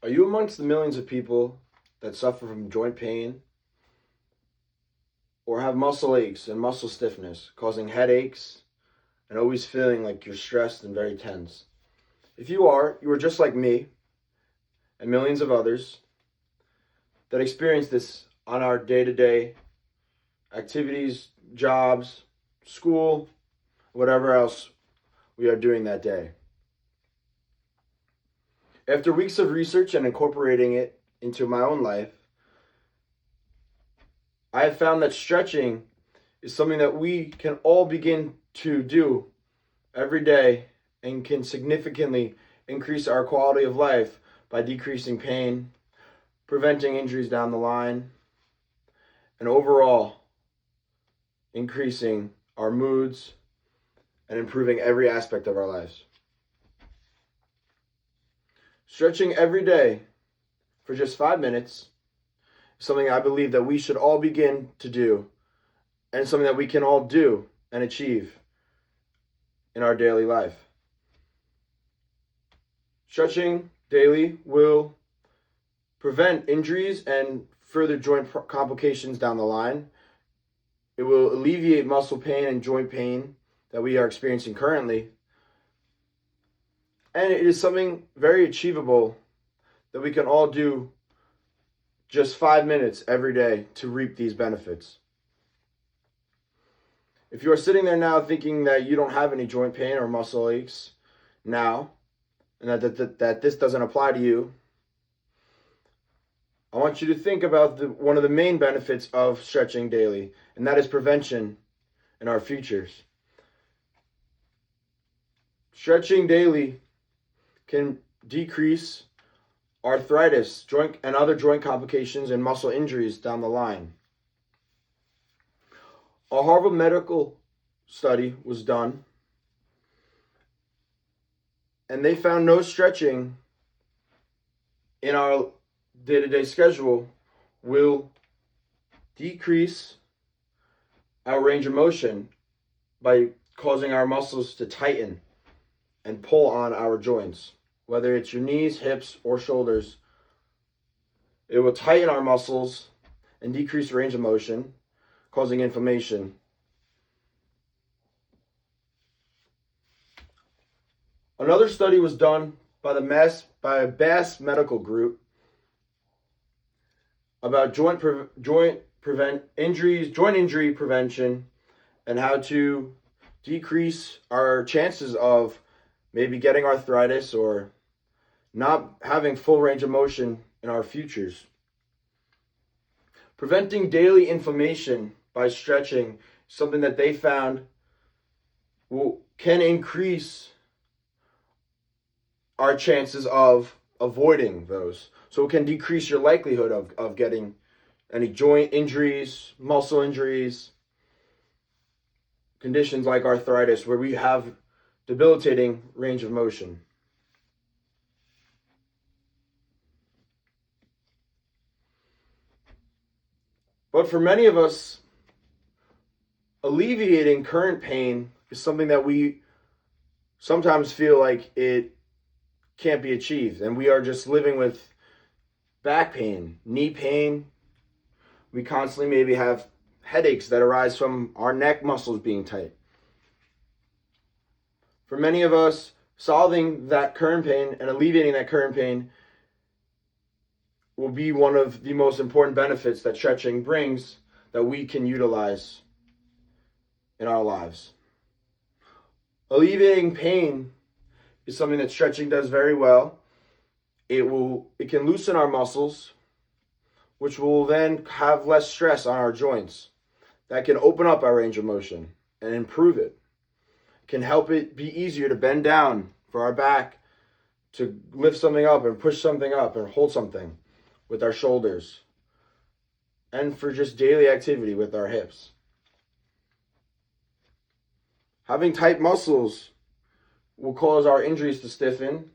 Are you amongst the millions of people that suffer from joint pain or have muscle aches and muscle stiffness, causing headaches and always feeling like you're stressed and very tense? If you are just like me and millions of others that experience this on our day-to-day activities, jobs, school, whatever else we are doing that day. After weeks of research and incorporating it into my own life, I have found that stretching is something that we can all begin to do every day and can significantly increase our quality of life by decreasing pain, preventing injuries down the line, and overall increasing our moods and improving every aspect of our lives. Stretching every day for just 5 minutes is something I believe that we should all begin to do, and something that we can all do and achieve in our daily life. Stretching daily will prevent injuries and further joint complications down the line. It will alleviate muscle pain and joint pain that we are experiencing currently. And it is something very achievable that we can all do just 5 minutes every day to reap these benefits. If you are sitting there now thinking that you don't have any joint pain or muscle aches now, and that this doesn't apply to you, I want you to think about one of the main benefits of stretching daily, and that is prevention in our futures. Stretching daily can decrease arthritis, joint and other joint complications and muscle injuries down the line. A Harvard medical study was done, and they found no stretching in our day-to-day schedule will decrease our range of motion by causing our muscles to tighten and pull on our joints. Whether it's your knees, hips, or shoulders, it will tighten our muscles and decrease range of motion, causing inflammation. Another study was done by a Bass medical group about joint injury prevention and how to decrease our chances of maybe getting arthritis or not having full range of motion in our futures. Preventing daily inflammation by stretching is something that they found can increase our chances of avoiding those. So it can decrease your likelihood of getting any joint injuries, muscle injuries, conditions like arthritis where we have debilitating range of motion. But for many of us, alleviating current pain is something that we sometimes feel like it can't be achieved, and we are just living with back pain, knee pain. We constantly maybe have headaches that arise from our neck muscles being tight. For many of us, solving that current pain and alleviating that current pain will be one of the most important benefits that stretching brings that we can utilize in our lives. Alleviating pain is something that stretching does very well. It can loosen our muscles, which will then have less stress on our joints. That can open up our range of motion and improve it. Can help it be easier to bend down for our back, to lift something up and push something up and hold something with our shoulders, and for just daily activity with our hips. Having tight muscles will cause our injuries to stiffen.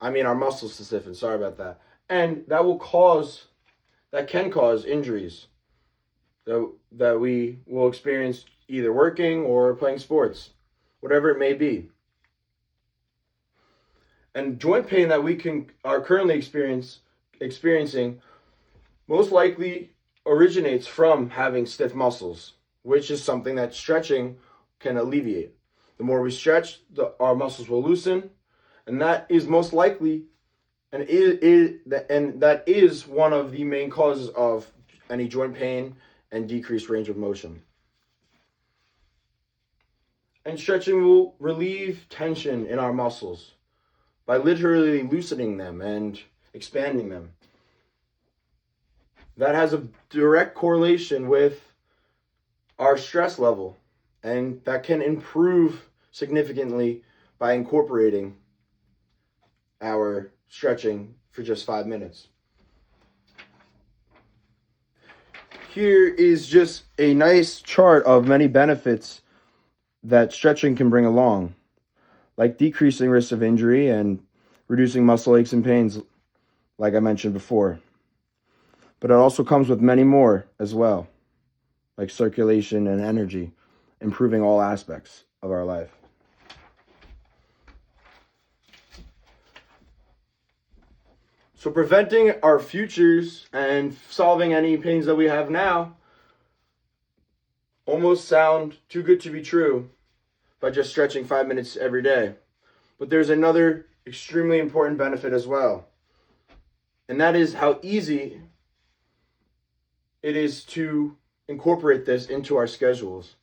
Our muscles to stiffen, sorry about that. And that can cause injuries that we will experience either working or playing sports, whatever it may be. And joint pain that we are currently experiencing most likely originates from having stiff muscles, which is something that stretching can alleviate. The more we stretch, our muscles will loosen, and that is most likely, and that is one of the main causes of any joint pain and decreased range of motion. And stretching will relieve tension in our muscles by literally loosening them and expanding them. That has a direct correlation with our stress level, and that can improve significantly by incorporating our stretching for just 5 minutes. Here is just a nice chart of many benefits that stretching can bring along, like decreasing risk of injury and reducing muscle aches and pains, like I mentioned before. But it also comes with many more as well, like circulation and energy, improving all aspects of our life. So preventing our futures and solving any pains that we have now almost sound too good to be true by just stretching 5 minutes every day. But there's another extremely important benefit as well, and that is how easy it is to incorporate this into our schedules.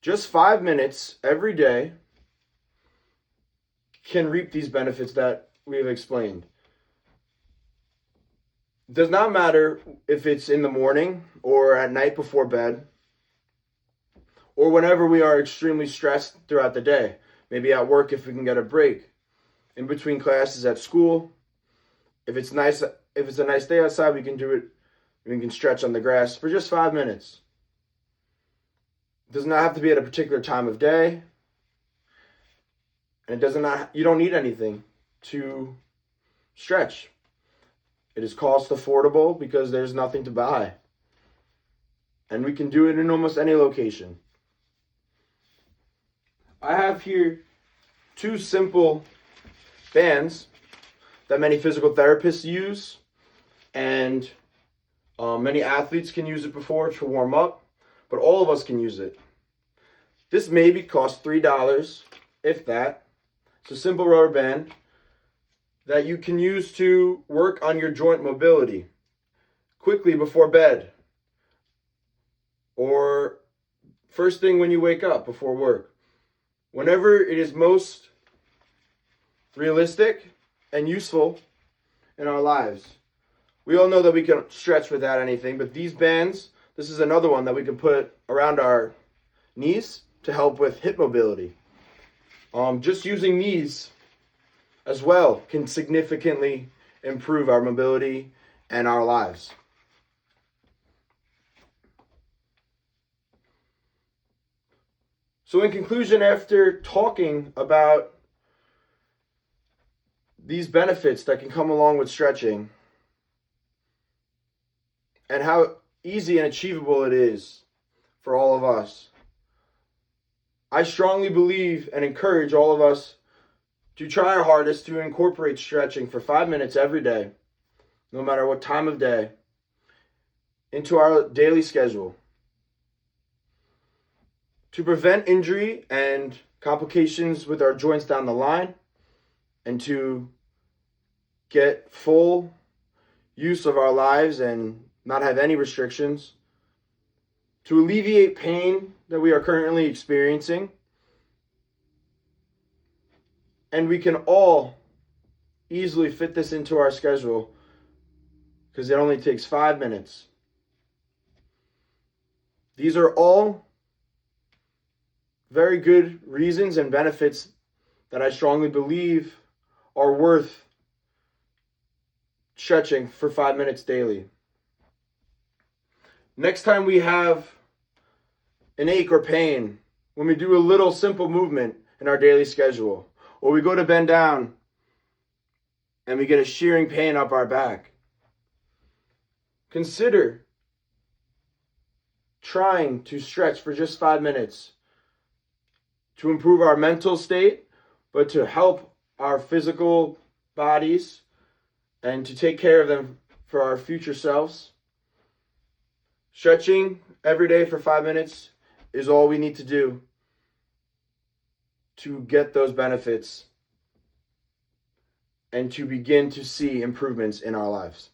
Just 5 minutes every day can reap these benefits that we have explained. It does not matter if it's in the morning or at night before bed, or whenever we are extremely stressed throughout the day. Maybe at work if we can get a break, in between classes at school. If it's a nice day outside, we can do it. We can stretch on the grass for just 5 minutes. It does not have to be at a particular time of day. And you don't need anything to stretch. It is cost affordable because there's nothing to buy. And we can do it in almost any location. I have here 2 simple bands that many physical therapists use, and many athletes can use it before to warm up, but all of us can use it. This maybe costs $3, if that. It's a simple rubber band that you can use to work on your joint mobility quickly before bed, or first thing when you wake up before work. Whenever it is most realistic and useful in our lives. We all know that we can stretch without anything, but these bands, this is another one that we can put around our knees to help with hip mobility. Just using these as well can significantly improve our mobility and our lives. So in conclusion, after talking about these benefits that can come along with stretching and how easy and achievable it is for all of us, I strongly believe and encourage all of us to try our hardest to incorporate stretching for 5 minutes every day, no matter what time of day, into our daily schedule to prevent injury and complications with our joints down the line, and to get full use of our lives and not have any restrictions, to alleviate pain that we are currently experiencing. And we can all easily fit this into our schedule because it only takes 5 minutes. These are all very good reasons and benefits that I strongly believe are worth stretching for 5 minutes daily. Next time we have an ache or pain, when we do a little simple movement in our daily schedule, or we go to bend down and we get a shearing pain up our back, consider trying to stretch for just 5 minutes to improve our mental state, but to help our physical bodies and to take care of them for our future selves. Stretching every day for 5 minutes is all we need to do to get those benefits and to begin to see improvements in our lives.